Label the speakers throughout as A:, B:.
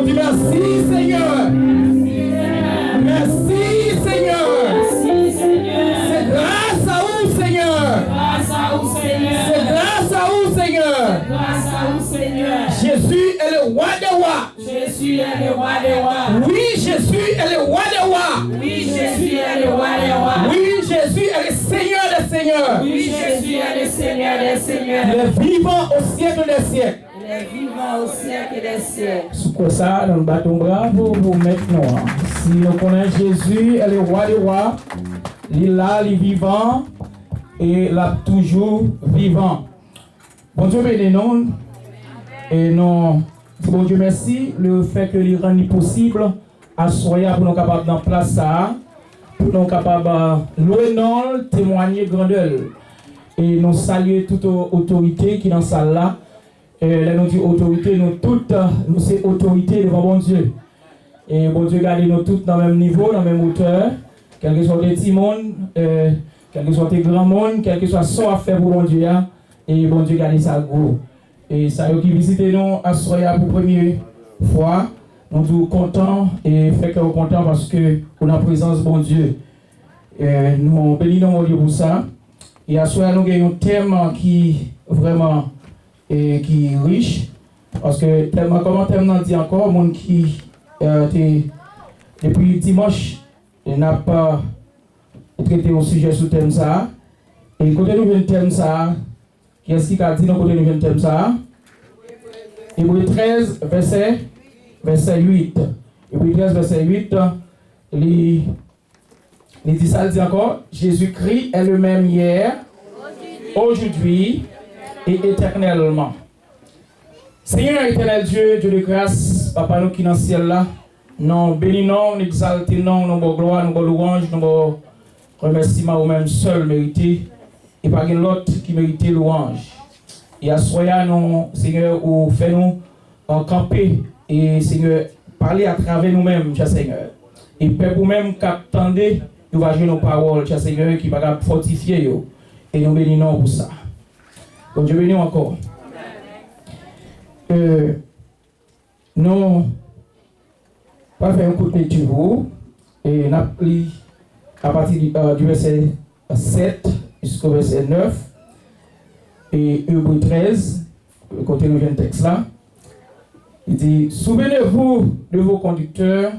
A: dit merci Seigneur. Merci Seigneur. C'est grâce à vous Seigneur. C'est grâce à vous Seigneur. Jésus est le roi des rois. Oui, Jésus est le roi des rois. Oui, Jésus est le Jésus est le Seigneur des seigneurs. Il est vivant au siècle des siècles. C'est quoi ça dans le bâton bravo pour maintenant. Si nous connaissons Jésus est le roi des rois, il est là, il est vivant et là toujours vivant. Bon Dieu béni nous. Et non, bon Dieu merci le fait que il rend possible à soya pour nous capables d'en place ça, pour nous capables louer non, témoigner grandeur. Et nous saluer toute autorité qui est dans cette salle là. Et là nous dit autorité, nous toutes, nous c'est autorité devant bon Dieu. Et bon Dieu garde nous toutes dans le même niveau, dans la même hauteur, quel que soit les petits mondes, quel que soit les grands mondes, quel que soit son affaire pour bon Dieu. Et bon Dieu garde ça gros. Et ça qui visite nous à Soya pour la première fois, nous sommes contents et fait que nous sommes contents parce que nous avons la présence de bon Dieu. Et nous bénissons mon Dieu pour ça. Et à Soya nous avons un thème qui vraiment qui est riche. Parce que tellement comment thème nous dit encore, monde qui depuis dimanche n'a pas traité au sujet sous thème ça. Et quand nous avons thème ça, qu'est-ce qui a dit dans le côté thème ça? Hébreux 13, verset 8. Hébreux 13, verset 8, il dit ça, il dit encore, Jésus-Christ est le même hier, aujourd'hui et éternellement. Seigneur éternel Dieu, Dieu de grâce, Papa nous qui dans le ciel là, nous bénissons, nous exaltons, nous bonne gloire, nous bonne louange, nous bon remerciement au même seul mérité. Et pas l'autre qui mérite louange. Et à soya nous, Seigneur, ou fait-nous en camper et Seigneur, parler à travers nous-mêmes, cher Seigneur. Et pour même qu'attendez, nous va jouer nos paroles, cher Seigneur, qui va fortifier yo. Et nous bénissons pour ça. Donc Dieu bénis encore. Nous va faire un coup de lecture et nous appelons à partir du verset 7 jusqu'au verset 9 et Hébreux 13, le côté du texte là, il dit, souvenez-vous de vos conducteurs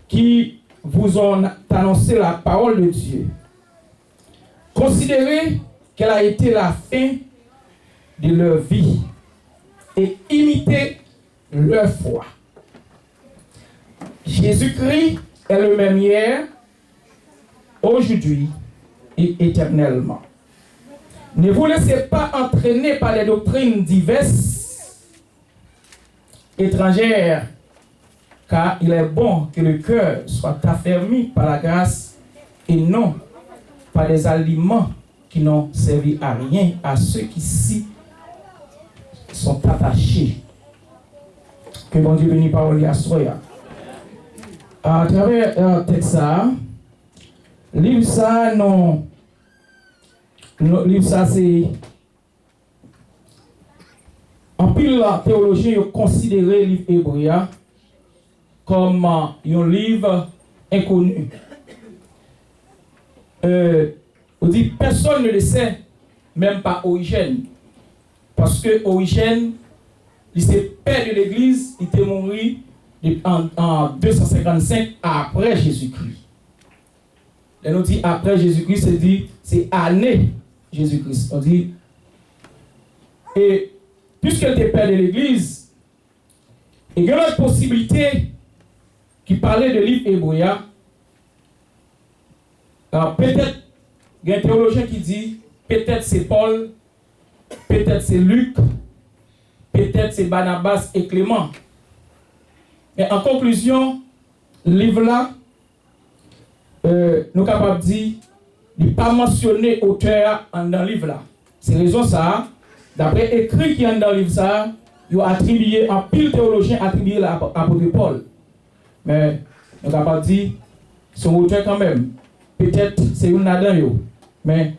A: qui vous ont annoncé la parole de Dieu. Considérez quelle a été la fin de leur vie et imitez leur foi. Jésus-Christ est le même hier, aujourd'hui et éternellement. Ne vous laissez pas entraîner par les doctrines diverses, étrangères, car il est bon que le cœur soit affermi par la grâce et non par des aliments qui n'ont servi à rien à ceux qui s'y sont attachés. Que bon Dieu bénisse par les Soya. À travers un texte, livre ça, non. Livre ça, c'est. En pile, la théologie a considéré le livre hébreu comme un livre inconnu. On dit personne ne le sait, même pas Origène. Parce que Origène, il s'est père de l'église, il était mort en 255 après Jésus-Christ. Et on dit après Jésus-Christ, c'est année Jésus-Christ. On dit, et puisqu'elle était père de l'église, il y a une autre possibilité qui parlait de livre hébreu. Peut-être, il y a un théologien qui dit, peut-être c'est Paul, peut-être c'est Luc, peut-être c'est Barnabas et Clément. Mais en conclusion, le livre-là, nous sommes capables de dire, il n'est pas mentionné auteur dans le livre-là. C'est raison ça, d'après écrit qui est dans le livre-là, il a attribué, en pile théologien, attribué à l'apôtre Paul. Mais nous sommes capables de dire, son auteur quand même, peut-être c'est une là-dedans, mais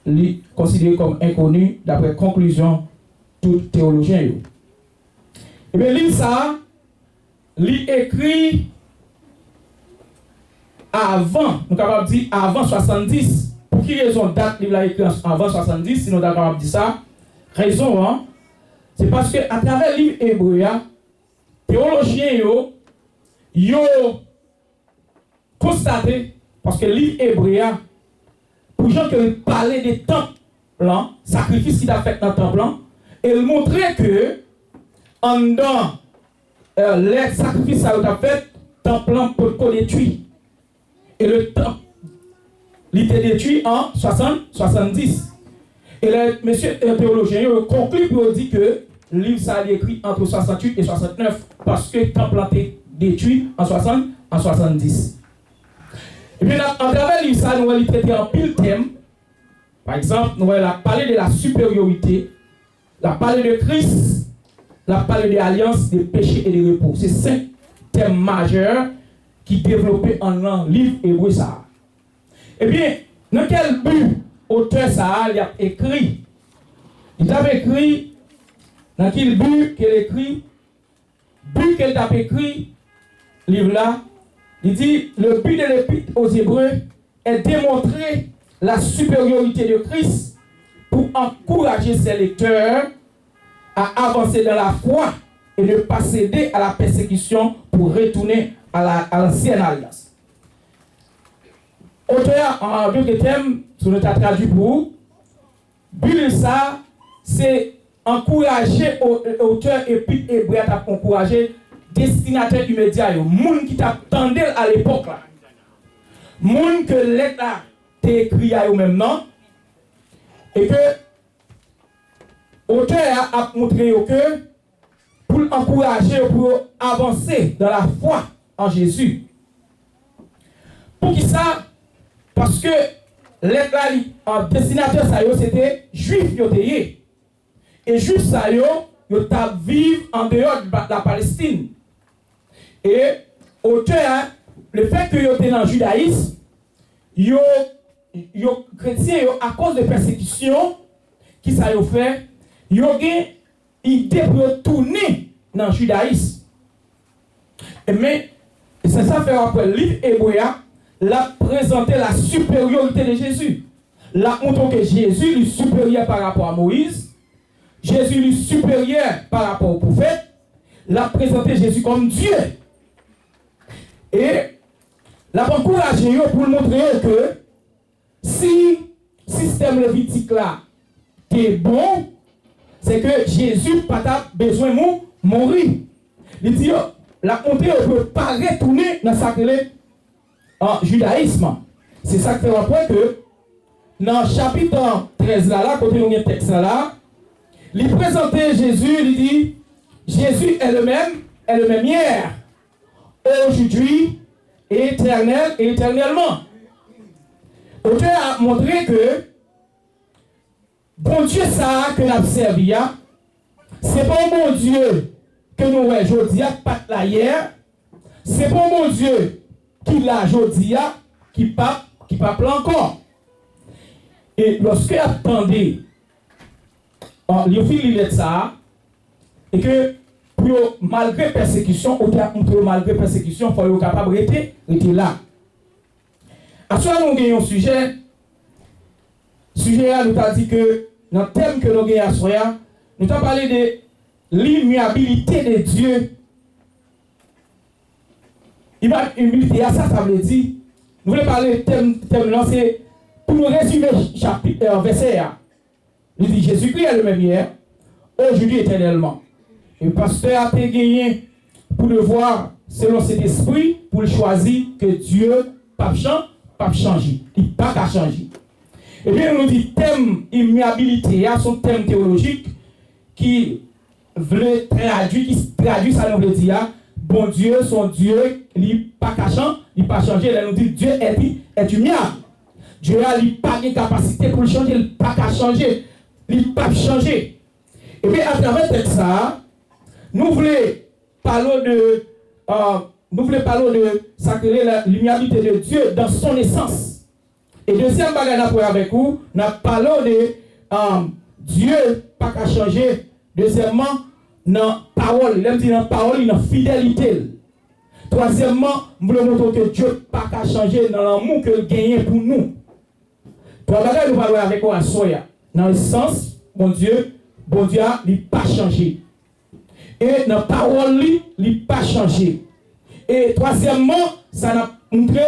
A: il est considéré comme inconnu d'après conclusion tout théologien. Et bien, livre ça, il écrit avant, nous sommes capables de dire avant 70. Pour qui raison date livre là écrit avant 70, si nous sommes capables de dire ça? Raison, hein? C'est parce que à travers le livre hébreu, théologiens yo constaté, parce que le livre hébreu, pour gens qui parlaient des temples, sacrifices qu'il a fait dans le temple, et il montrait que, en dans les sacrifices qu'il a fait, le temple peut être détruit. Et le temple, il était détruit en 70. Et les messieurs théologiens concluent pour dire que le livre ça est écrit entre 68 et 69 parce que le temple a été détruit en 70. Et bien, en travers le livre ça, nous allons traiter en pile thème. Par exemple, nous allons parler de la supériorité, nous allons parler de Christ, nous allons parler de l'alliance, de péché et de repos. C'est 5 thèmes majeurs qui développés en un livre hébreu ça. Eh bien, dans quel but auteur ça il a écrit? Il a écrit dans quel but qu'il écrit? But qu'il a écrit livre là. Il dit le but de l'épître aux Hébreux est démontrer la supériorité de Christ pour encourager ses lecteurs à avancer dans la foi et ne pas céder à la persécution pour retourner à l'ancienne alliance. Auteur en deux thèmes, sur notre traduit pour but ça, c'est encourager auteur épître hébreu à encourager destinataire immédiat, moun qui t'attendait à l'époque là. Moun que l'État t'a écrit à eux même non. Et que auteur a montré que pour encourager, pour avancer dans la foi en Jésus. Pour qui ça? Parce que l'État en destinateur ça c'était juif yotéé. Et juif ça yo t'a vivre en dehors de la Palestine. Et auteur le fait que yo était dans le judaïsme, yo chrétien à cause de persécution qui ça yo fait, yo gen idée pour tourner dans le judaïsme. Mais c'est ça fait après le livre hébreu l'a présenté la supériorité de Jésus. L'a montré que Jésus est supérieur par rapport à Moïse. Jésus est supérieur par rapport au prophète. L'a présenté Jésus comme Dieu. Et l'a encouragé pour montrer que si le système lévitique là est bon, c'est que Jésus n'a pas besoin de mourir. Il dit, l'a montré qu'on ne peut pas retourner dans sa clé en judaïsme. C'est ça qui fait rapport que dans le chapitre 13 là, quand on a un texte là, il présentait Jésus, il dit Jésus est le même hier, aujourd'hui, éternel et éternellement. Auteur a montré que bon Dieu ça que nous avons servi, c'est pas un bon Dieu que nous voyons aujourd'hui, pas la hier, c'est pas un bon Dieu qui l'a aujourd'hui, qui pas encore. Et lorsque attendez, il faut lire ça, et que malgré persécution, malgré persécution, il faut être capable de rester là. À ce moment, nous avons un sujet. Sujet, nous avons dit que dans le thème que nous avons à soir, nous avons parlé de l'immuabilité de Dieu. L'immuabilité, ça veut dire, nous voulons parler de thème là, c'est pour nous résumer chapitre verset. Il dit Jésus-Christ est le même hier, aujourd'hui éternellement. Et le pasteur a été gagné pour le voir selon cet esprit, pour le choisir que Dieu pas changer. Il n'a pas qu'à changer. Et bien, on nous dit thème immuabilité, son thème théologique qui veut traduire, qui traduit ça, nous veut dire, bon Dieu, son Dieu, il n'a pas changer. Là, nous dit Dieu est immuable. Dieu n'a pas de capacité pour le changer, il n'a pas qu'à changer. Il n'a pas changer. Et bien, à travers ça, nous voulons parler de l'immuabilité de Dieu dans son essence. Et deuxième bagage avec vous, nous parlons de Dieu pas qu'à changer. Deuxièmement, dans parole, il dit dans parole, dans fidélité. Troisièmement, je voulais montrer que Dieu n'a pas qu'à changer dans l'amour qu'il gagne pour nous. Trois bagages, nous parlons avec vous à Soya. Dans le sens, bon Dieu n'a pas changé. Et dans la parole, il n'a pas changé. Et troisièmement, ça n'a montré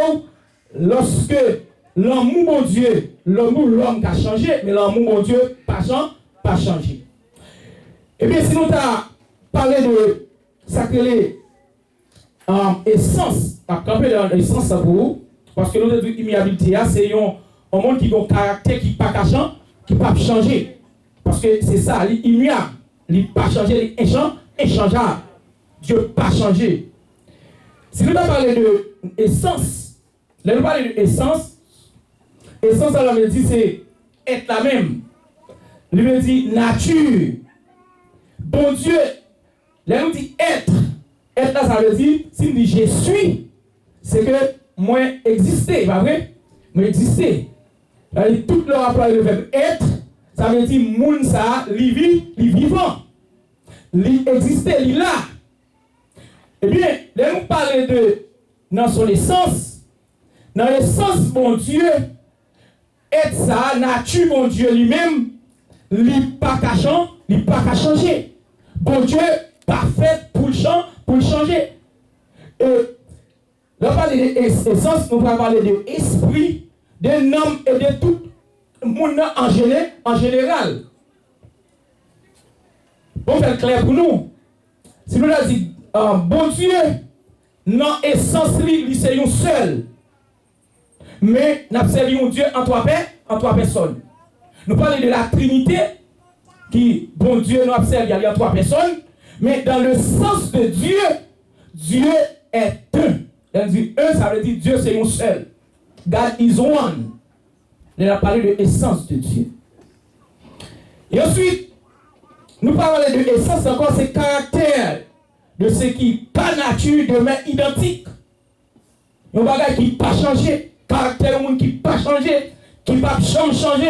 A: lorsque l'amour, bon Dieu, l'amour, l'homme a changé, mais l'amour, bon Dieu, pas changé. Et bien, si nous avons parlé de sacré essence, à camper dans l'essence pour vous, parce que nous avons dit l'immuabilité, c'est un monde qui a un caractère qui n'a pas changé. Parce que c'est ça, l'immuable, il n'a pas changé, il est inchangeable. Dieu n'a pas changé. Si nous avons parlé de essence, là nous parlons de essence, essence, ça veut dire c'est être la même. Il veut dire nature. Bon Dieu, là nous dit être. Être là, ça veut dire, si nous dit je suis, c'est que moi exister, pas vrai? Moi exister. Tout le rapport avec le verbe être, ça veut dire moun ça, li vivant. Li exister, li là. Eh bien, là nous parlons de dans son essence. Dans l'essence, bon Dieu, être ça, nature, bon Dieu lui-même, li pas qu'à changer. Bon Dieu, parfait pour le changer. Et là, parler d'essence, nous allons parler de esprit, de nom et de tout le monde en général. Pour faire clair pour nous, si nous avons dit, bon Dieu, non essence, c'est un seul. Mais nous observons Dieu en trois personnes. Nous parlons de la Trinité, qui, bon Dieu, nous observe, il y a trois personnes. Mais dans le sens de Dieu, Dieu est un. Dans dit un, ça veut dire Dieu c'est un seul. God is one. Il a parlé de l'essence de Dieu. Et ensuite, nous parlons de l'essence encore, c'est caractère de ce qui pas nature demeure identique. Un bagage qui pas changé, caractère de monde qui pas changé, qui pas changer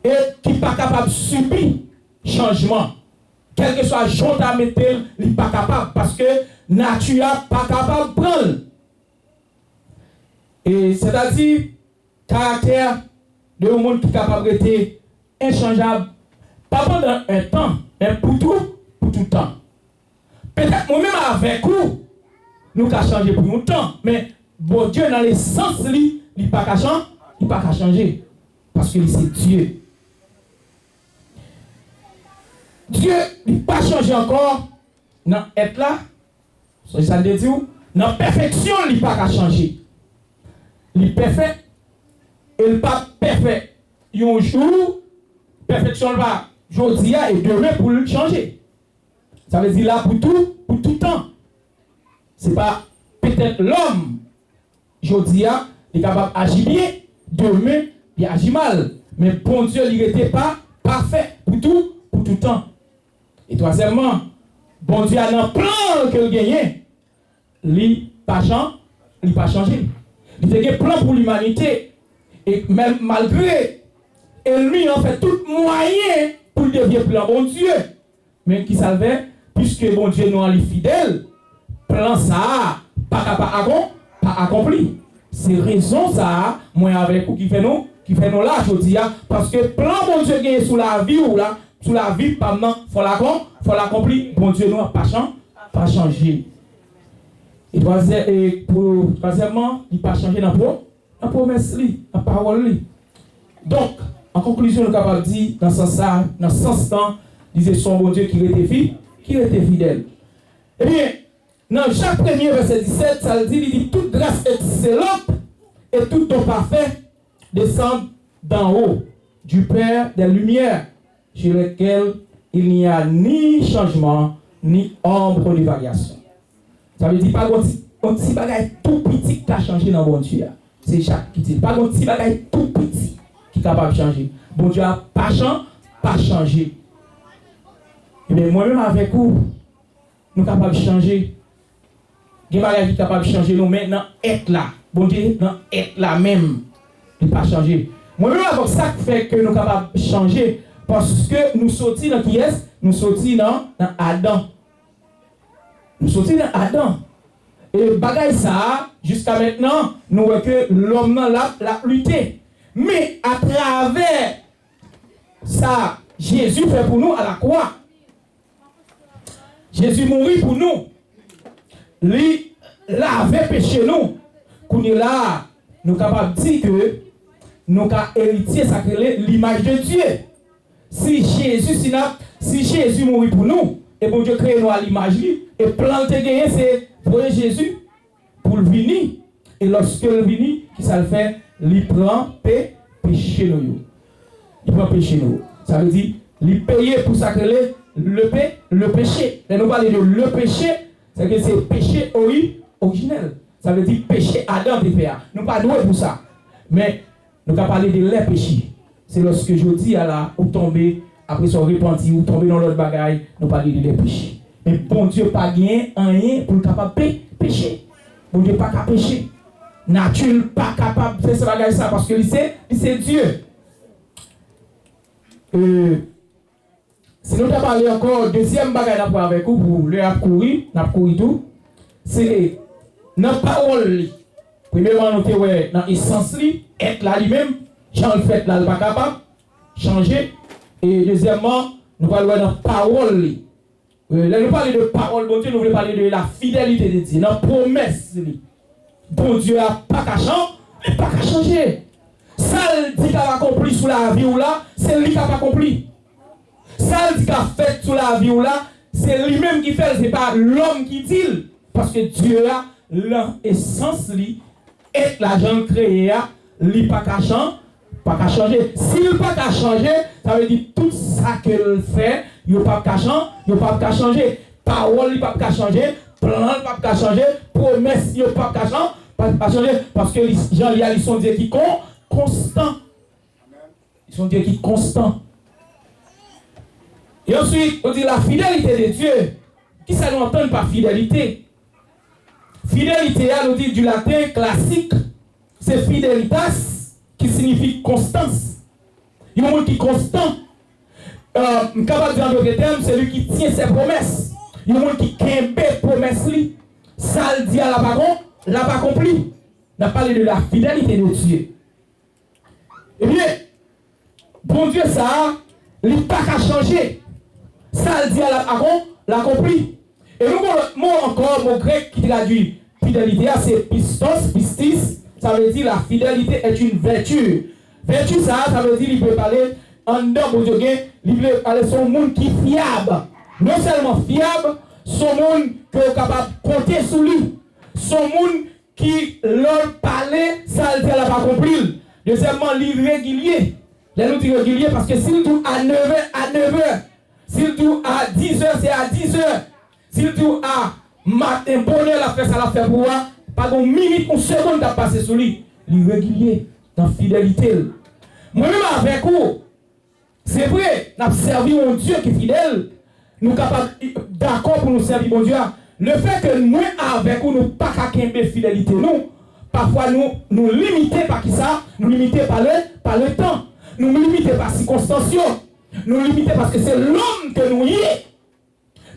A: et qui pas capable de subir changement. Quel que soit le jour à mettre, il n'est pas capable parce que nature n'est pas capable de prendre. Et c'est-à-dire, caractère de un monde qui est capable d'être inchangeable, pas pendant un temps, mais pour tout temps. Peut-être moi-même avec vous, nous avons changé pour un temps, mais bon Dieu, dans le sens, il n'est pas qu'à changer parce que c'est Dieu. Dieu n'a pas changé encore dans être là. Ça veut dire, dans la perfection, il n'a pas changé. Il est parfait et il n'est pas parfait. Il y a un jour, perfection va aujourd'hui et demain pour le changer. Ça veut dire là pour tout temps. Ce n'est pas peut-être l'homme, aujourd'hui, il est capable d'agir bien, demain, il agit mal. Mais bon Dieu, il n'était pas parfait pour tout temps. Et troisièmement, bon Dieu a un plan qu'il gagne. Il n'a pas changé. Il a un plan pour l'humanité. Et même malgré, et lui en fait tout moyen pour devenir plan bon Dieu. Mais qui savait, puisque bon Dieu nous est fidèle, plan ça, pas accompli. C'est raison ça, moi avec vous qui fait nous là, je dis, parce que plan bon Dieu gagne sous la vie ou là, sous la vie, pas maintenant, faut l'accomplir. Bon Dieu, nous n'a pas changé. Et troisièmement, il n'a pas changé dans la promesse, dans la parole. Donc, en conclusion, nous sommes capables de dire, dans ce sens-là, disait son bon Dieu qui était fidèle. Eh bien, dans Jacques 1er, verset 17, ça dit, il dit, toute grâce excellente et tout don parfait descend d'en haut, du Père des Lumières, sur lequel il n'y a ni changement, ni ombre de variation. Ça veut dire pas un petit bagage tout petit qui a changé dans bon Dieu. C'est Jacques qui dit, pas un petit bagage tout petit qui est capable de changer. Bon Dieu n'a pas changé. Mais moi-même avec vous, nous sommes capables de changer. Il y a des bagages qui sont capables de changer nous maintenant, être là. Bon Dieu, dans être là même, il n'a pas changé. Moi-même avec ça qui fait que nous sommes capables de changer. Parce que nous sortons dans qui est nous sortis dans Adam. Nous sortis dans Adam. Et bagaille ça, jusqu'à maintenant, nous voyons que l'homme l'a lutté. Mais à travers ça, Jésus fait pour nous à la croix. Jésus mourit pour nous. Lui, l'avait péché nous. Qu'on est là, nous sommes capables de dire que nous avons hérité l'image de Dieu. Si Jésus mourit pour nous, et bon Dieu crée nous à l'image, et plan de gagner, c'est pour Jésus, pour le venir. Et lorsque le venir, qui ça le fait, il prend péché nous. Il prend péché nous. Ça veut dire, il paye pour ça que le péché. Et nous parlons de le péché, c'est que c'est péché originel. Ça veut dire péché Adam de faire. Nous pas doués pour ça. Mais nous avons parlé de les péchés. C'est lorsque je dis à la ou tomber, après son repenti, ou tomber dans l'autre bagaille, nous parlons de les péchés. Mais bon Dieu pas gagné rien pour le capable de pécher. Bon Dieu pas capable de pécher. Nature pas capable de faire ce bagaille ça parce que c'est Dieu. Si nous avons parlé encore, deuxième bagaille avec vous, pour le courir tout, c'est dans la parole. Premièrement, nous avons dans l'essence, être là lui-même, Jean le fait là, il n'est pas capable de changer. Et deuxièmement, nous parlons dans la parole. Là, nous parlons de parole, bon Dieu, nous voulons parler de la fidélité de Dieu, dans la promesse. Bon Dieu n'a pas qu'à changer, il n'a pas qu'à changer. Ça, il dit qu'il a accompli sous la vie ou là, c'est lui qui a accompli. Ça, il dit qu'il a fait sous la vie ou là, c'est lui-même qui fait, ce n'est pas l'homme qui dit. Parce que Dieu a l'essence, et l'argent créé, il n'a pas qu'à changer. S'il n'a pas qu'à changer, ça veut dire tout ça qu'il fait, il n'a pas qu'à changer. Parole, il n'a pas qu'à changer. Plan, il n'a pas qu'à changer. Promesse, il n'a pas qu'à changer. Parce que Jean, ils sont Dieu qui constant. Ils sont Dieu qui constant. Et ensuite, on dit la fidélité de Dieu. Qui ça nous entend par fidélité? Fidélité, on dit du latin classique, c'est fidelitas, qui signifie constance. Il y a un monde qui est constant. Capable de dire en d'autres termes, c'est lui qui tient ses promesses. Il y a un monde qui kembe promesse lui. Ça le dit à la bagon, l'a pas accompli. On a parlé de la fidélité de Dieu. Eh bien, bon Dieu, ça, il n'a pas qu'à changer. Ça le dit à la bagon, l'a accompli. Et nous, moi encore, mon grec qui traduit fidélité, c'est pistis, ça veut dire la fidélité est une vertu. Vertu, ça veut dire qu'il peut parler en dedans, bon Dieu, il peut parler son monde qui est fiable. Non seulement fiable, son monde qui est capable de compter sur lui. Son monde qui leur parlait, ça le dit, elle n'a pas compris. Deuxièmement, l'irrégulier. Je nous dis régulier parce que s'il dit à 9h, à 9h. S'il dit à 10h, c'est à 10h. S'il dit à matin, bonheur, la fait ça, la fait pour moi, pas une minute, une seconde à passer sur lui. L'irrégulier, dans la fidélité. Moi-même avec vous, c'est vrai, nous avons servi un Dieu qui est fidèle. Nous sommes capables d'accord pour nous servir mon Dieu. Le fait que nous, avec vous, nous pas qu'à fidélité, nous, parfois nous limiter par qui ça, nous limiter par le temps, nous limiter par circonstances, nous limiter parce que c'est l'homme que nous y est.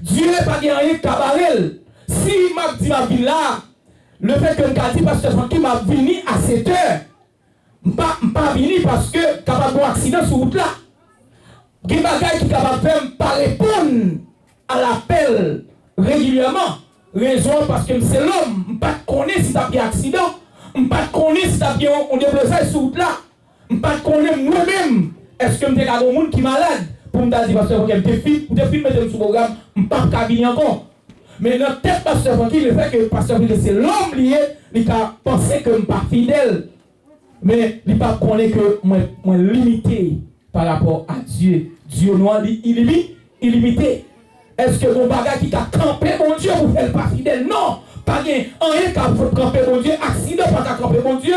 A: Dieu n'est pas gagné cabaret. Si m'a dit ma vie là, le fait que je dis parce que qui m'a venu à 7 heures, je ne pas venu parce que capable d'un accident sur route là. Il y a des bagages qui sont capables de faire pas répondre à l'appel régulièrement. Raison parce que c'est l'homme. Je ne connais pas si tu as un accident. Je ne connais pas si tu as un déplacement sur route là. Je ne connais moi-même. Est-ce que je suis un monde qui est malade? Pour me dire parce que je suis mettre sur le programme, je ne peux pas venir encore. Mais dans la tête de Pasteur Francky, le fait que Pasteur Francky, c'est l'homme lié, il a pensé que je ne suis pas fidèle. Mais il n'a pas connu que je suis limité par rapport à Dieu. Dieu noir, illimité. Est-ce que mon bagage qui a campé mon Dieu pour faire pas fidèle? Non, pas rien. Rien qui a campé mon Dieu, accident pas qu'à camper mon Dieu.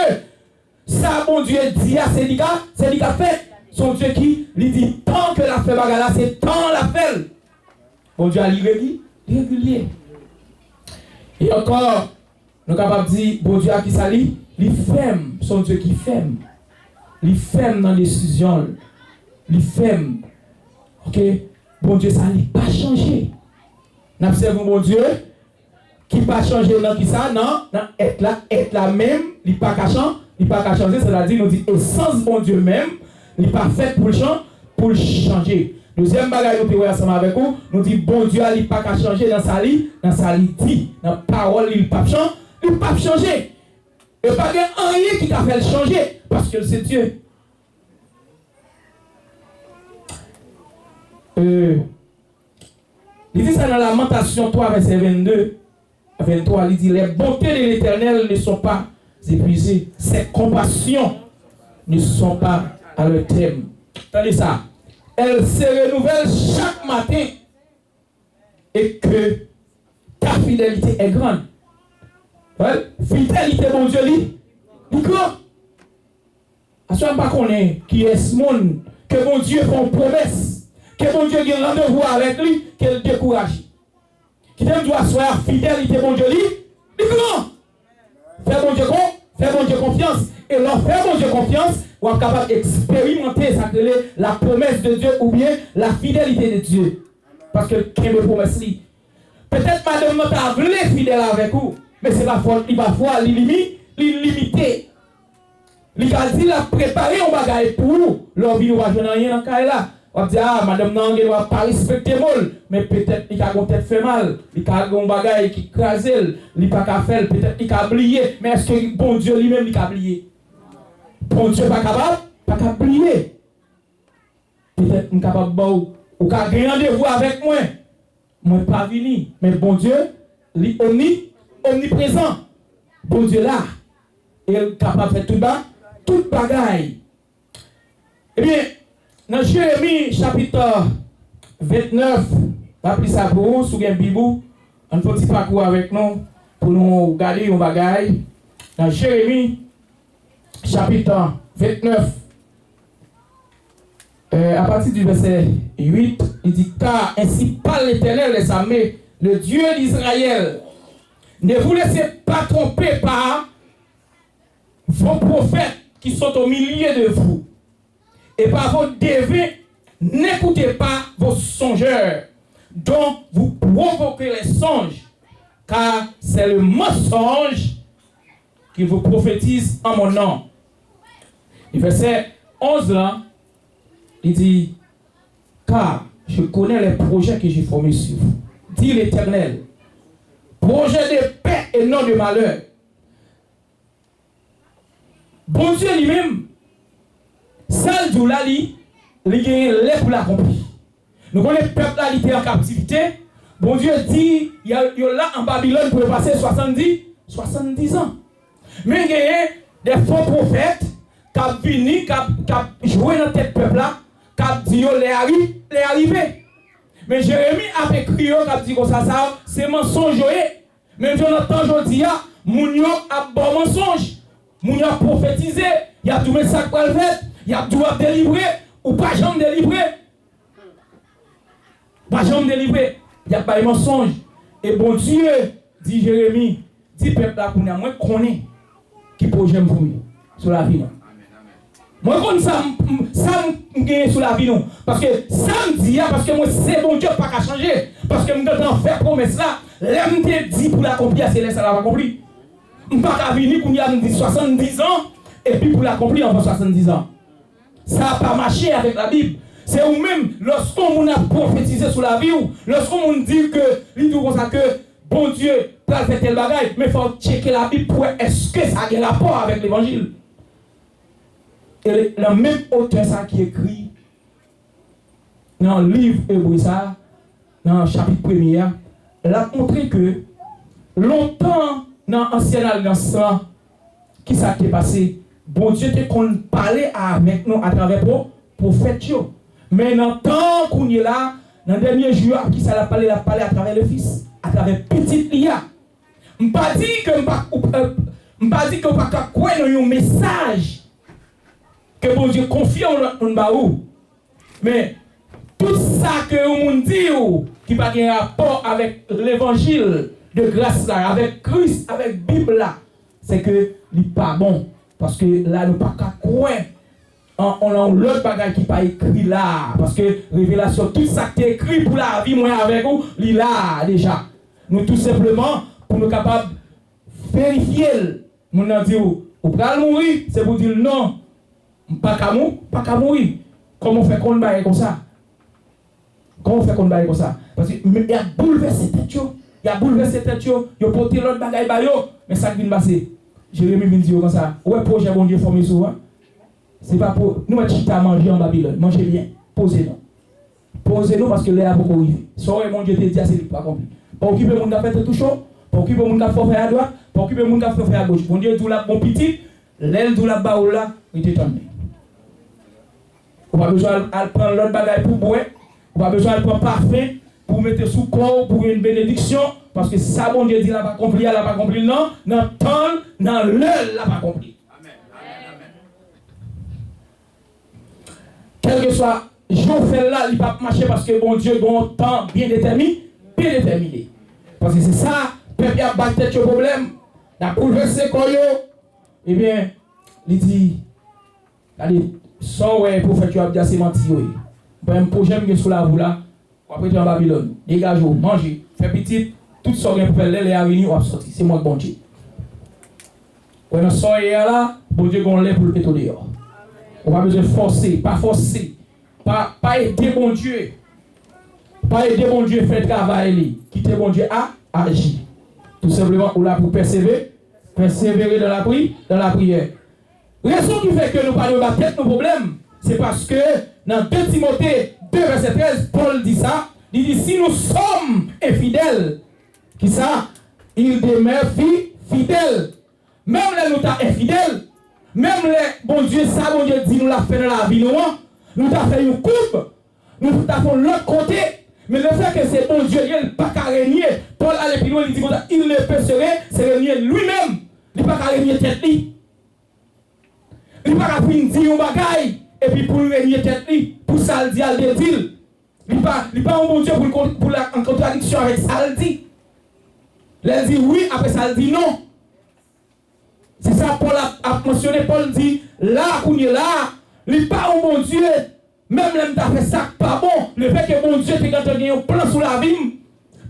A: Ça, mon Dieu dit à c'est dit qu'a fait. Son Dieu qui lui dit tant que la fait bagage là, c'est tant la fait. Mon Dieu a régulier. Et encore, nous sommes capables de dire, bon Dieu a qui ça lit? Il ferme, son Dieu qui ferme. Il ferme dans les décisions. Il ferme. Ok? bon Dieu, ça n'a pas changé. Nous observons bon Dieu qui n'a pas changé dans qui ça, non, être là même, il n'a pas qu'à changer, c'est-à-dire, nous dit, essence bon Dieu même, il n'est pas fait pour le changer. Deuxième bagage, nous pouvons ensemble avec vous, nous dit, bon Dieu, il n'a pas qu'à changer dans sa vie dit, dans la parole, il n'a pas changé. Et pas rien qui t'a fait le changer, parce que c'est Dieu. Il dit ça dans Lamentation 3, verset 22, 23, il dit, les bontés de l'Éternel ne sont pas épuisées, ses compassions ne sont pas à leur terme. Attendez ça. Elles se renouvellent chaque matin et que ta fidélité est grande. Ouais. Fidélité, mon Dieu, il grand. À ce moment qu'on est, qui est ce monde, que mon Dieu fait une promesse, que mon Dieu a un rendez-vous avec lui, qu'elle décourage. Qui doit soir fidélité, mon Dieu, il grand. Fais mon Dieu confiance. Et leur faire mon Dieu confiance, on est capable d'expérimenter la promesse de Dieu ou bien la fidélité de Dieu. Parce que quelle promesse li. Peut-être madame n'a voulu fidèle avec vous, mais c'est pas faute, il va voir limité. Il a dit la préparer un bagage pour vous. Leur vie va jouer rien dans le là. On va dire ah madame n'a pas respecter moi, mais peut-être il a peut-être fait mal, il a un bagage qui crase, il pas qu'à faire, peut-être il a oublié, mais est-ce que bon Dieu lui-même il a oublié? Bon Dieu pas capable oublier. Peut-être il capable ou qu'a gagner rendez-vous avec moi. Moi pas venu, mais bon Dieu, il omniprésent. Bon Dieu là, il est capable de faire tout bagaille. Eh bien, dans Jérémie chapitre 29, rappelez ça pour vous, sous un bibou, un petit parcours avec nous, pour nous regarder un bagaille. Dans Jérémie chapitre 29, à partir du verset 8, il dit, car ainsi parle l'Éternel des armées, le Dieu d'Israël. Ne vous laissez pas tromper par vos prophètes qui sont au milieu de vous. Et par vos devins, n'écoutez pas vos songeurs, dont vous provoquez les songes, car c'est le mensonge qui vous prophétise en mon nom. Le verset 11 là, il dit, car je connais les projets que j'ai formés sur vous, dit l'Éternel, projet de paix et non de malheur. Bon Dieu lui-même, celle d'où là, il est pour l'accomplir. Nous connaissons le peuple là, il était en captivité. Bon Dieu dit, il y a là en Babylone pour passer 70 ans. Mais il y a des faux prophètes qui ont venu, qui ont joué dans tête peuple là, qui ont dit, les arrivé. Mais Jérémie a écrit, qui a dit comme ça, c'est mensonge. Mais Jonathan, je dis, Mounio a bon mensonge. Mounio a prophétisé, il a tout mis ça pour le faire. Il y a tout à délivrer ou pas jamais délivrer. Pas jamais délivrer. Il n'y a pas de mensonge. Et bon Dieu, dit Jérémie, dit peuple là, moi je connais qui projet pour moi sur la vie. Moi je connais ça me gagne sur la vie. Non. Parce que ça me dit, parce que moi c'est bon Dieu pas qu'à changer. Parce que je dois faire promesse là. L'aime te dit pour l'accomplir, c'est là ça l'a accompli. Je ne peux pas venir pour nous 70 ans et puis pour l'accomplir en 70 ans. Ça n'a pas marché avec la Bible. C'est vous-même, lorsqu'on a prophétisé sur la vie, lorsqu'on dit que, il dit comme ça que, bon Dieu, peut faire tel bagage, mais il faut checker la Bible pour est-ce que ça a un rapport avec l'évangile. Et le même auteur ça qui écrit dans le livre Hébreu, dans le chapitre 1er, il a montré que longtemps dans l'ancienne alliance, qui s'est passé, bon Dieu te qu'on parlait avec nous à travers les prophètes. Mais dans le temps qu'on est là, dans le dernier jour, qui ça l'a parlé à travers le Fils, à travers petit Lia. Je ne pas dit que je ne pas dit que pas quoi un message que bon Dieu confie en nous. Mais tout ça que on dit qui n'a pas un rapport avec l'évangile de grâce là, avec Christ, avec la Bible là, c'est que n'est pas bon. Parce que là, nous ne pouvons pas croire on a l'autre bagage qui pas écrit là. Parce que révélation, tout ça qui est écrit pour la vie, moi avec vous, il là déjà. Nous tout simplement, pour nous capables de vérifier, nous avons dit, vous pouvez mourir, c'est pour dire non, pas qu'à mourir. Comment on fait qu'on baille comme ça? Comment on fait qu'on baille comme ça? Parce qu'il y a bouleversé tête, il y a bouleversé tête, il a porté l'autre bagaille, mais ça qui vient passer. Jérémie vient dire comme ça, ouais, projet bon Dieu formé souvent. C'est pas pour nous mettre chita à manger en Babylone. Mangez bien. Posez-nous. Posez-nous parce que l'air a beaucoup arrivé. Soit mon Dieu te dit, c'est pas accompli. Pas occuper le monde qui a fait tout chaud. Pas occuper le monde qui a fait à droite. Pas occuper le monde qui a fait à gauche. Mon Dieu, tout là, bon petit. L'aile, tout là, bas ou là, il est tombé. On n'a pas besoin de prendre l'autre bagaille pour boire. On n'a pas besoin de prendre parfum pour mettre sous corps pour une bénédiction. Parce que ça, mon Dieu dit, il n'a pas accompli, il n'a pas accompli, non. Dans le temps, dans l'heure, il n'a pas accompli. Quel que soit jour fait là, il ne va pas marcher parce que bon Dieu a un temps bien déterminé. Parce que c'est ça, peuple a battu le problème, il a bouleversé quoi yo. Eh bien, il dit, allez, sans ouais, prophète, tu as déjà c'est menti. Un projet qui est sous la roue là, après tu es en Babylone, dégage, mangez, fais petit, tout ça pour faire les avenir, on va sortir. C'est moi le bon Dieu. Quand on sort là, bon Dieu on l'a pour le péter dehors. On va besoin de forcer, pas aider mon Dieu. Pas aider mon Dieu à faire le travail. Quitter mon Dieu à agir. Tout simplement, on l'a pour persévérer dans la prière. Raison qui fait que nous ne parlons pas de nos problèmes, c'est parce que dans 2 Timothée 2, verset 13, Paul dit ça. Il dit si nous sommes infidèles, qui ça? Il demeure fidèle. Même les nous sommes infidèles. Même les bon Dieu, ça, bon Dieu dit, nous l'a fait dans la vie, nous t'a fait une coupe, nous t'a fait l'autre côté. Mais le fait que c'est bon Dieu, il n'est pas qu'à régner. Paul allait plus loin, il dit, il ne peut se régner lui-même. Il n'est pas qu'à régner tête lui. Il n'est pas qu'à dire un bagaille, et puis pour régner tête lui, pour ça le dit, il dit. Il n'est pas un bon Dieu pour la en contradiction avec ça le dit. Il dit oui, après ça le dit non. C'est ça Paul a mentionné. Paul dit, là, qu'on est là, il n'est pas un bon Dieu. Même l'homme t'a fait ça, pas bon. Le fait que bon Dieu t'ait gagné un plan sous la vie,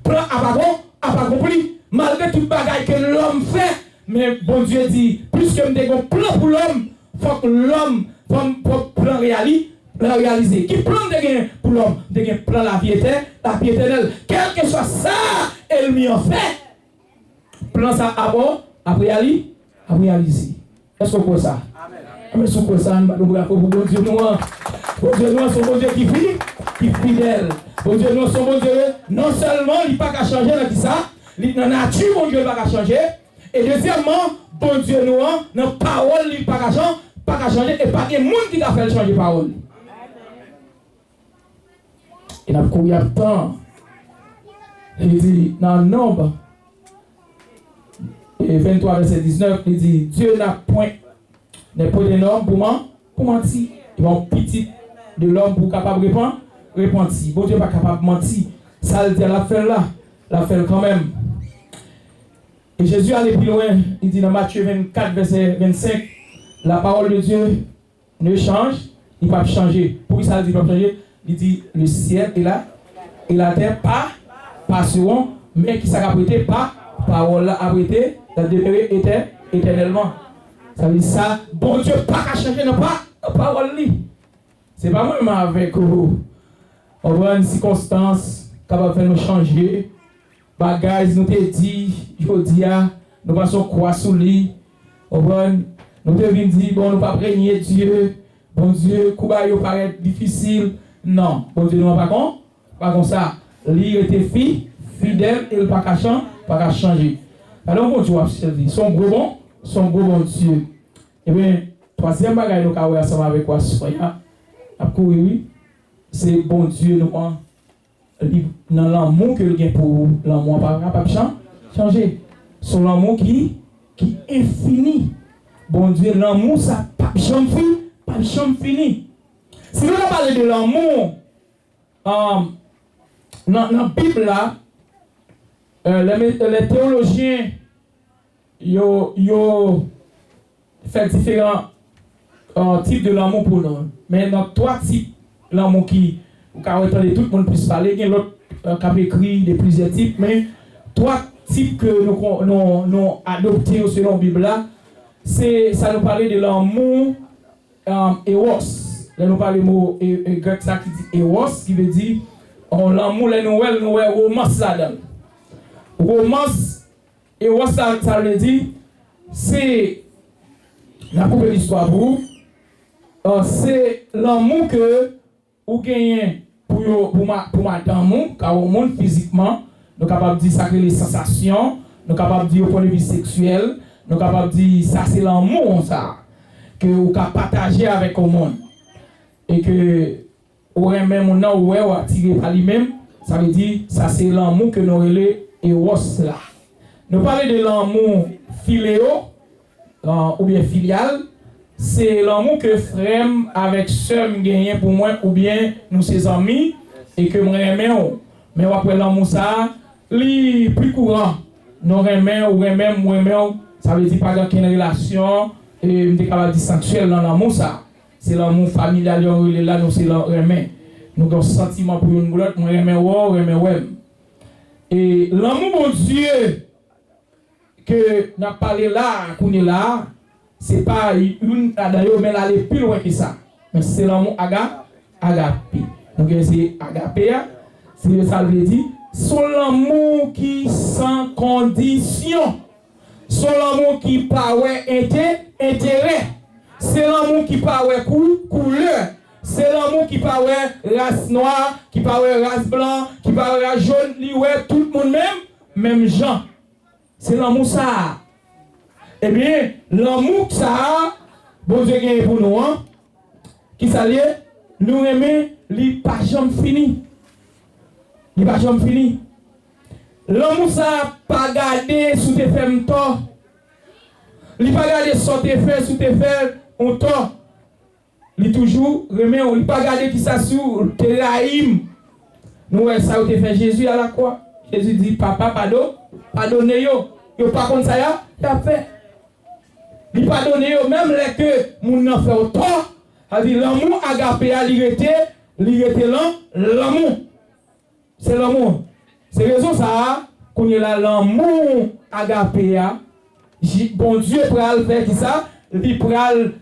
A: plan à pas compris. Malgré toute bagaille que l'homme fait, mais bon Dieu dit, plus que m'te un plan pour l'homme, faut que l'homme plan réaliser. Qui plan de pour l'homme? De plan la vie éternelle. Quel que soit ça, elle m'y en fait. Plan ça à réaliser. Est-ce qu'on peut ça? Amen. Est-ce qu'on peut ça? Nous avons pour bon Dieu, nous, son bon Dieu qui est fidèle. Bon Dieu, nous, son bon Dieu, non seulement il n'est pas qu'à changer dans ça, dans la nature, bon Dieu, il n'est pas qu'à changer. Et deuxièmement, bon Dieu, nous, dans la parole, il n'est pas qu'à changer. Et pas de monde qui a fait changer la parole. Il a combien de temps? Il dit, dans le nombre. Et 23, verset 19, il dit, Dieu n'a point de normes pour mentir. Il va petit de l'homme pour capable de répondre. Bon Dieu n'est pas capable de mentir. Ça, il dit, la fait quand même. Et Jésus allait plus loin. Il dit dans Matthieu 24, verset 25, la parole de Dieu ne change, il ne va pas changer. Pourquoi ça dit pas changer? Il dit, le ciel et la terre passeront, mais qui s'est prêté pas. Parole a prêté, la demeurer éternellement. Ça veut dire ça, bon Dieu, pas qu'à changer, non pas la parole. C'est pas moi-même avec vous. On voit une circonstance capable de faire nous changer. Bagages, nous te dit, je dis, nous passons quoi sous lui. On voit, nous devons dire, bon, nous pas régner Dieu. Bon Dieu, Kouba, il paraît difficile. Non, bon Dieu, nous pas comme ça. Lui était fidèle et il pas qu'à changer. Alors, bon Dieu, son gros bon Dieu. Eh bien, troisième bagage, nous avons ensemble avec quoi, oui, c'est bon Dieu, nous, dans l'amour que il a pour vous, l'amour pas capable changer. Son l'amour qui est infini. Bon Dieu, l'amour, ça pas jamais fini. Si nous parlons de l'amour, dans la Bible là, les théologiens ils fait différents types de l'amour pour nous. Mais dans 3 types l'amour qui, quand tout le monde puisse parler, il y a l'autre qui a écrit de plusieurs types, mais 3 types que nous adoptés selon la Bible là, ça nous parlait de l'amour eros. Là nous parlons du mot grec ça qui dit eros, qui veut dire l'amour, nous romance là-dedans. Romance, eros ça veut dire, c'est la première histoire pour vous. C'est l'amour que vous gagnez pour madame, car au monde physiquement, nous sommes capables de dire ça les sensations, nous sommes capables de dire au point de vue sexuel, nous sommes capables de dire ça c'est l'amour ça que vous pouvez partager avec le monde. Et que vous aimez mon nom ou attiré par lui-même, ça veut dire ça c'est l'amour que nous relèvons eros là. Nous parlons de l'amour philéo ou bien filial. C'est l'amour que frère avec sœur gagne pour moi ou bien nous ses amis et que moi aimons. Mais après l'amour ça, li plus courant. Nous aimons ou même moi ça veut dire pas aucune relation et me capable de sensuel dans l'amour ça. C'est l'amour familial là nous c'est l'amour. Nous avons sentiment pour une l'autre, moi aimons. Et l'amour bon Dieu que n'a parlé là, qu'on est là, c'est pas une d'ailleurs mais aller plus loin que ça. Mais c'est l'amour agapé. Donc c'est agapé, c'est ça veut dire son l'amour qui sans condition. Son l'amour qui pas intérêt. C'est l'amour qui pas couleur. C'est l'amour qui pas race noire, qui pas race blanc, qui pas race jaune, li tout le monde même gens. C'est l'amour ça. Eh bien, l'amour ça, bon Dieu gagne pour nous, hein, qui s'allie, nous aimer, li pas jamais fini. Il pas jamais fini. L'amour ça, pas garder sous tes femmes tort. Il pas garder sous tes fesses, sous tes fesses, on tort. Il toujours remet, il pas garder qui ça sous tes raïm. Nous, ça a été fait Jésus à la croix. Jésus dit, papa, pardonnez yo. Yo pas comme ça, il a fait. Il pardonne même les que mon n'en fait autant. C'est-à-dire l'amour agapé à l'irrité l'amour. C'est l'amour. C'est raison ça qu'on est là l'amour agapé à. Bon Dieu pour le faire qui ça, il pour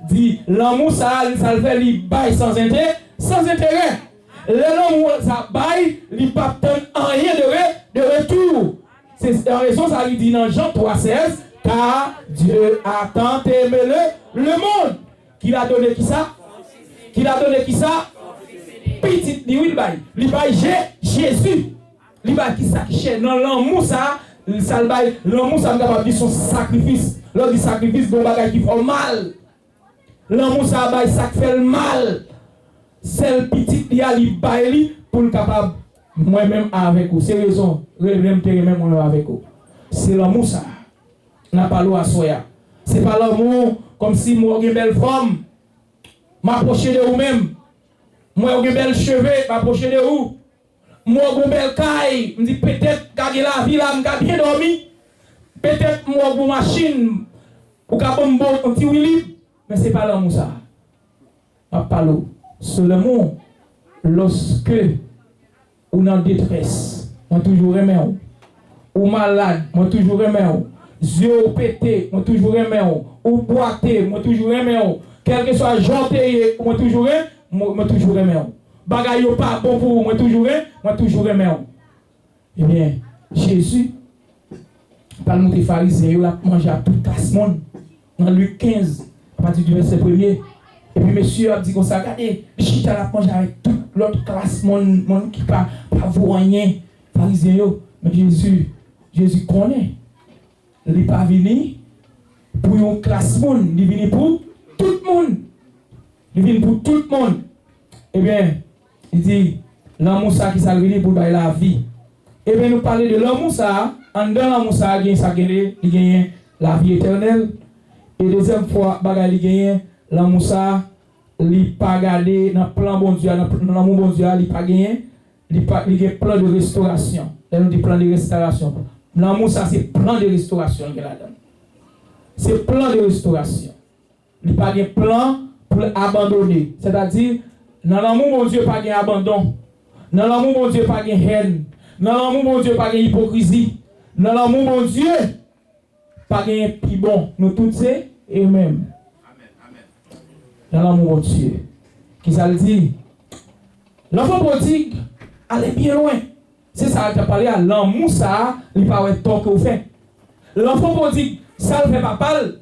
A: dire l'amour ça le fait il bail sans intérêt. L'amour ça bail, il pas rien de retour. C'est la raison ça lui dit dans Jean 3:16. Car Dieu a tant aimé le monde qu'il a donné qui ça? Qu'il a donné qui ça? Petit, il baille Jésus. Il baille qui ça qui cherche dans l'amour ça, l'amour ça va dire son sacrifice. L'autre dit sacrifice bon bagage qui fait mal. L'amour ça baille ça qui fait le mal. C'est le petit il baille pour le capable moi-même avec vous. C'est raison, même avec vous. C'est l'amour ça. N'a pas l'eau à soya. C'est pas l'amour comme si moi j'ai une belle femme, m'approcher de vous-même. Moi j'ai une belle cheveux, m'approcher de vous. Moi j'ai une belle caille, me dit peut-être que la vie là, m'a bien dormi. Peut-être moi j'ai une machine pour qu'à bon un petit libre, mais c'est pas l'amour ça. N'a pas l'eau. C'est l'amour lorsque on est en détresse, on toujours aimé ou malade, on toujours aimé yeux pété, moi toujours aimé ou boité, moi toujours aimé quel que soit gentil, moi toujours aimé bagaille pas bon pour moi toujours aimé. Eh bien, Jésus par le pharisien, il a mangé à toute classe monde dans Luc 15 à partir du verset 1er. Et puis monsieur a dit comme ça, regardez, Jésus a mangé avec toute l'autre classe monde qui pas rien pharisien mais Jésus connaît. Il n'est pas venu pour une classe monde, il est venu pour tout le monde. Il vient pour tout le monde. Eh bien, il dit, l'amour ça qui s'est venu pour la vie. Eh bien, nous parlons de l'amour ça, en dedans l'amour ça, il gagne la vie éternelle. Et deuxième fois, il gagne l'amour ça, il n'est pas gardé dans le plan bon Dieu, dans l'amour bon Dieu, il n'est pas gagné, il gagne plan de restauration. Il nous dit plan de restauration. L'amour, ça, c'est plan de restauration qu'il a donné. C'est plan de restauration. Il n'y a pas de plan pour abandonner. C'est-à-dire, dans l'amour, mon Dieu, pas d'abandon. Dans l'amour, mon Dieu, pas de haine. Dans l'amour, mon Dieu, pas d'hypocrisie. Dans l'amour, mon Dieu, pas de plus bon. Nous tous, c'est et même. Dans l'amour, mon Dieu. Qui ça le dit? L'enfant prodigue, allez bien loin. C'est ça que tu as parlé à l'amour, ça, il pas être tort que vous faites. L'enfant prodigue, ça le fait pas mal.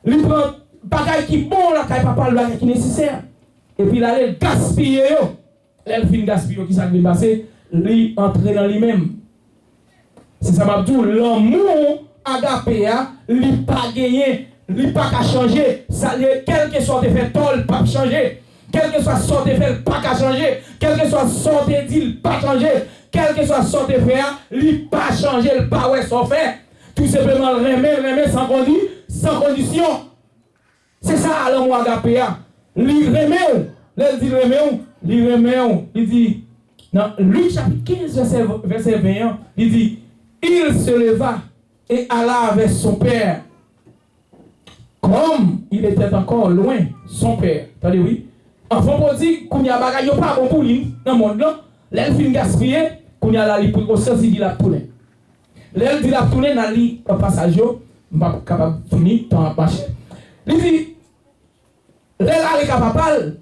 A: Il prend bagaille qui bon, la caille papa, le bagaille qui nécessaire. Et puis là, il gaspille. Elle finit gaspiller, qui ça qui va passer? Il entre dans lui-même. C'est ça m'a dit, l'amour agapé, il pas gagné, il pas qu'à changer. Quel que soit fait tort, il pas changer. Quel que soit sorte fait, il pas qu'à changer. Quel que soit sorte dit, il pas changer. Quel que soit sorte fait, il pas changer, il pas ouais son fait. Tout simplement remet sans condition. C'est ça l'amour agapé. Il remet, il dit, dans Luc chapitre 15, verset 21, il dit, il se leva et alla avec son père. Comme il était encore loin, son père. Attendez, oui. Enfant prodigue, qu'on y a bagaille, pas bon pour lui, dans le monde là. L'elle fin gaspiller, qu'on y a la li pour conscience, il dit la tourner. L'elle dit la tourner, dans li, un passage, je ne pas capable de finir, temps marcher. Il dit, l'elle a les capables.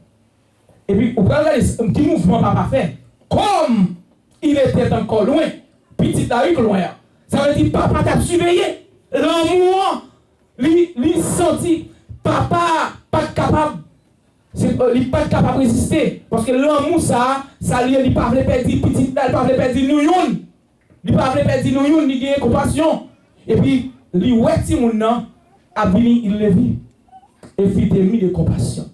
A: Et puis, vous pouvez regarder un petit mouvement papa fait. Comme il était encore loin, petit David loin. Ça veut dire papa t'a surveillé. L'amour, lui senti, papa pas capable. Il n'est pas capable de résister. Parce que l'amour, ça lui, il ne peut pas perdre petit, il ne peut pas perdre nous. Il ne peut pas perdre nous, il a compassion. Et puis, lui, ouais, si mon nom, il le vit. Et fit mis de compassion.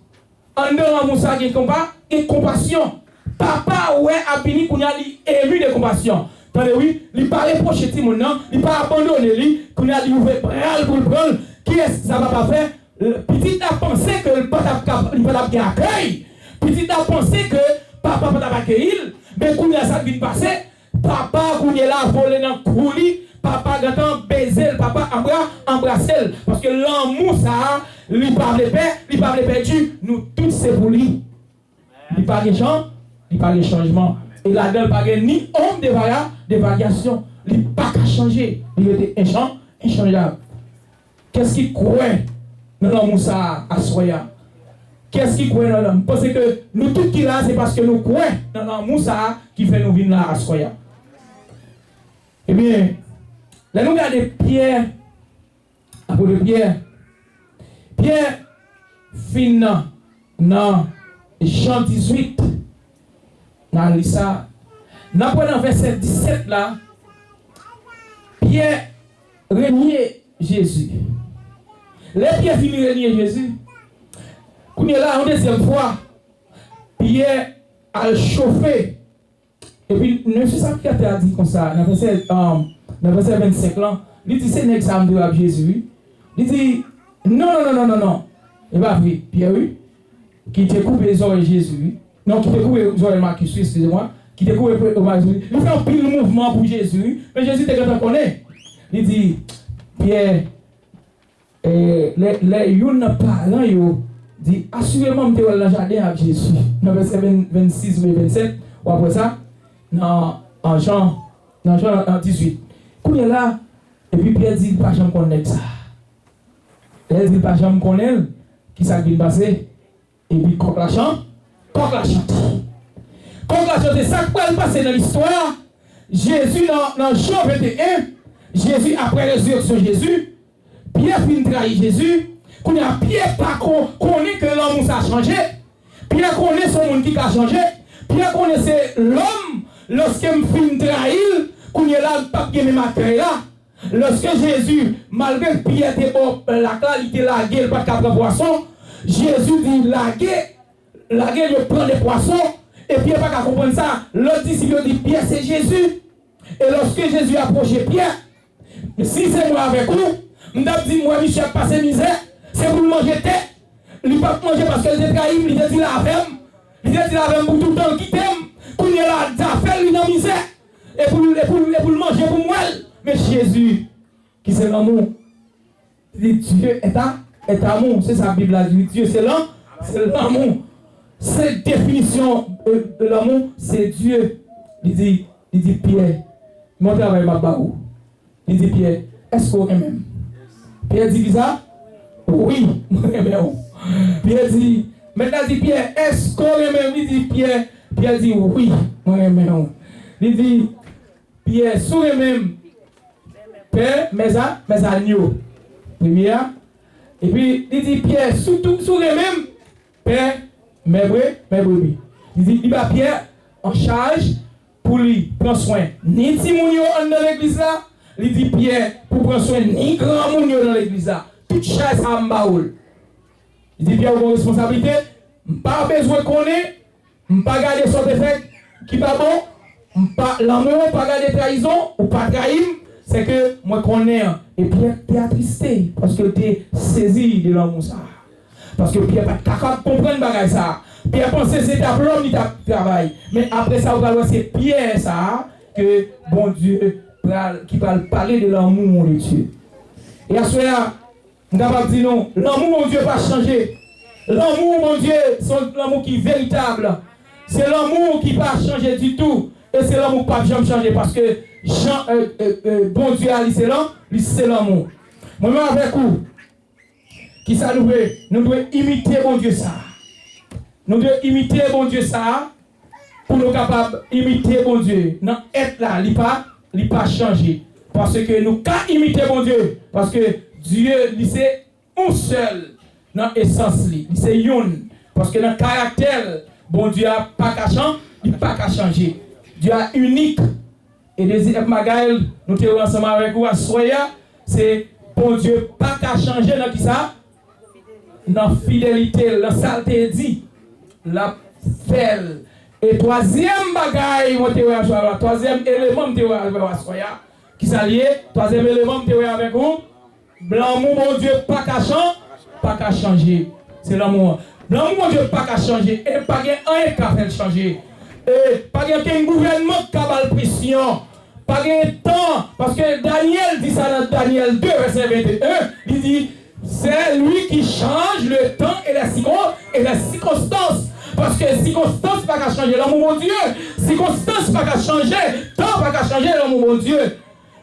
A: En dehors l'amour, ça, il y a compassion. Papa, ouais, Abini, qu'on a ému de compassion. Attendez, oui, il pas reproché mon nom, il pas abandonné lui, qu'on a dit ouvert bras pour le prendre. Qui est-ce que ça va pas faire? Petit a pensé que le papa n'a pas accueil. Petit a pensé que papa n'a pas accueilli. Mais quand il a ça qui passé, papa, quand il est là, volé dans le coulis, papa gâtant baiser, papa embrasser. Parce que l'amour, ça, il parle de paix, il parle de perdu. Nous tous, c'est pour lui. Il parle de gens, il parle de changement. Et là-dedans, il ne parle ni homme de variation. Il n'a pas qu'à changer. Il était inchangeable. Qu'est-ce qu'il croit dans l'amour ça à Soya? Qu'est-ce qu'il croit dans l'homme? Parce que nous tous qui là, c'est parce que nous croyons dans l'amour ça qui fait nous venir là à Soya. Eh bien, là nous regardons Pierre, après Pierre fin dans Jean 18, dans ça, dans le verset 17 là, Pierre reniait Jésus. Les Pierre finit renier Jésus. Quand il est là en deuxième fois, Pierre a chauffé. Et puis, ne sais pas qui a dit comme ça, dans le verset 25 là, il dit c'est n'est ça de Jésus. Il dit non. Et bien, Pierre, oui, qui te coupe les oreilles Jésus. Non, qui te coupe les oreilles Marcus, excusez-moi. Qui te coupe les oreilles Jésus. Il fait un pile mouvement pour Jésus. Mais Jésus te connaît. Il dit, Pierre, les yon parents yo dit assurément me dans le jardin avec Jésus. Dans verset 26 ou 27 ou après ça dans Jean 18. Quand il est là et puis Pierre dit pas jamais connaître ça. Elle dit pas jamais connaître qui ça qui passer et puis coq la chante. Coq la chante, c'est ça qui va passer dans l'histoire. Jésus dans Jean 21, Jésus après la résurrection Jésus Pierre fin trahir Jésus. Quand Pierre pas connaît que l'homme a changé. Pierre connaît son monde qui a changé. Pierre connaissait l'homme lorsqu'il fin trahir. Quand il est là, pas bien même accueil là. Lorsque Jésus, malgré Pierre était bon, la qualité la gueule pas de poisson. Jésus dit la gueule il prend des poissons. Et Pierre pas qu'à comprendre ça. L'autre disciple dit Pierre c'est Jésus. Et lorsque Jésus approchait Pierre, si c'est moi avec vous, je dis moi Michel passe misère, c'est pour manger tête. Il ne peut pas manger parce que j'ai trahi, il a dit la femme. Il a dit la femme pour tout le temps qui t'aime. Pour il a fait lui dans misère. Et pour le manger pour moi. Mais Jésus, qui c'est l'amour, dit Dieu est amour. C'est ça la Bible a dit. Dieu c'est c'est l'amour. Cette définition de l'amour, c'est Dieu. Il dit Pierre, mon travail m'a baou. Il dit Pierre, est-ce qu'on aime? Pierre dit ça? Oui, moi aime. Pierre dit, maintenant dit Pierre, est-ce qu'on aime? Il dit Pierre dit oui, moi aime. Il dit Pierre, sous même, Père, mes agneaux. Première. Et puis, il dit Pierre, sous les mêmes, Père, mes brebis. Il dit Pierre en charge pour lui prendre soin. Ni petit mounio dans l'église là, il dit Pierre pour prendre soin ni grand mounio dans l'église là. Toute chose à m'baoul. Il dit Pierre, vos responsabilités, pas besoin qu'on ait, pas garder son défait qui va bon, l'amour, pas garder trahison, ou pas trahir, c'est que moi connais. Et Pierre, t'es attristé parce que t'es saisi de l'amour ça. Parce que Pierre n'est pas capable de comprendre bagage ça. Pierre pensait que c'était l'homme qui travail. Mais après ça, vous allez c'est Pierre ça que bon Dieu qui va parler de l'amour de Dieu. Et à ce moment-là, nous avons dit non, l'amour mon Dieu va changer. L'amour mon Dieu, c'est l'amour qui est véritable. C'est l'amour qui va changer du tout. Et c'est l'amour qui ne va jamais changer parce que bon Dieu a dit c'est l'amour. Moi-même avec vous, qui ça nous devons imiter bon Dieu ça. Nous devons imiter bon Dieu ça pour nous capables d'imiter bon Dieu. Non, être là, il n'a pas changé. Parce que nous pouvons imiter bon Dieu. Parce que Dieu, c'est un seul dans l'essence. C'est une. Parce que dans le caractère, bon Dieu n'a pas qu'à changer. Il n'a pas qu'à changer. Dieu est unique. Et deuxième Magaël, nous sommes ensemble avec vous à Soya. C'est bon Dieu pas qu'à changer dans qui ça? Dans fidélité, la saleté dit. La fêle. Et troisième bagaille, troisième élément de Soya. Qui s'allie, troisième élément de avec vous. L'amour, mon Dieu, pas qu'à changer. C'est l'amour. L'amour, mon Dieu, pas qu'à changer. Et pas rien qui a fait changer. Et pas qu'un gouvernement qui a la pression. Pas qu'un temps. Parce que Daniel dit ça dans Daniel 2, verset 21. Il dit, c'est lui qui change le temps et la circonstance. Parce que circonstance pas qu'à changer l'amour, mon Dieu. Circonstance pas qu'à changer. Temps pas qu'à changer l'amour, mon Dieu.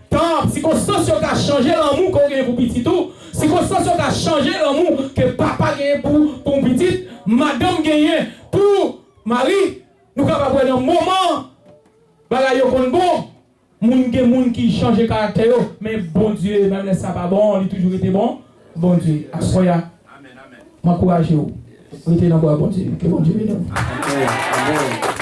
A: Tant, circonstance qui a changé l'amour qu'on a pour petit tout, circonstance qui a changé l'amour que papa a pour petit, madame a pour Marie, nous sommes capables dans un moment, bagaille qu'on bon, moun qui change de caractère, mais bon Dieu, même si ça pas bon, il a toujours été bon, bon Dieu, assoya, m'encouragez-vous, mettez dans le bon Dieu, que bon Dieu bénisse. Amen.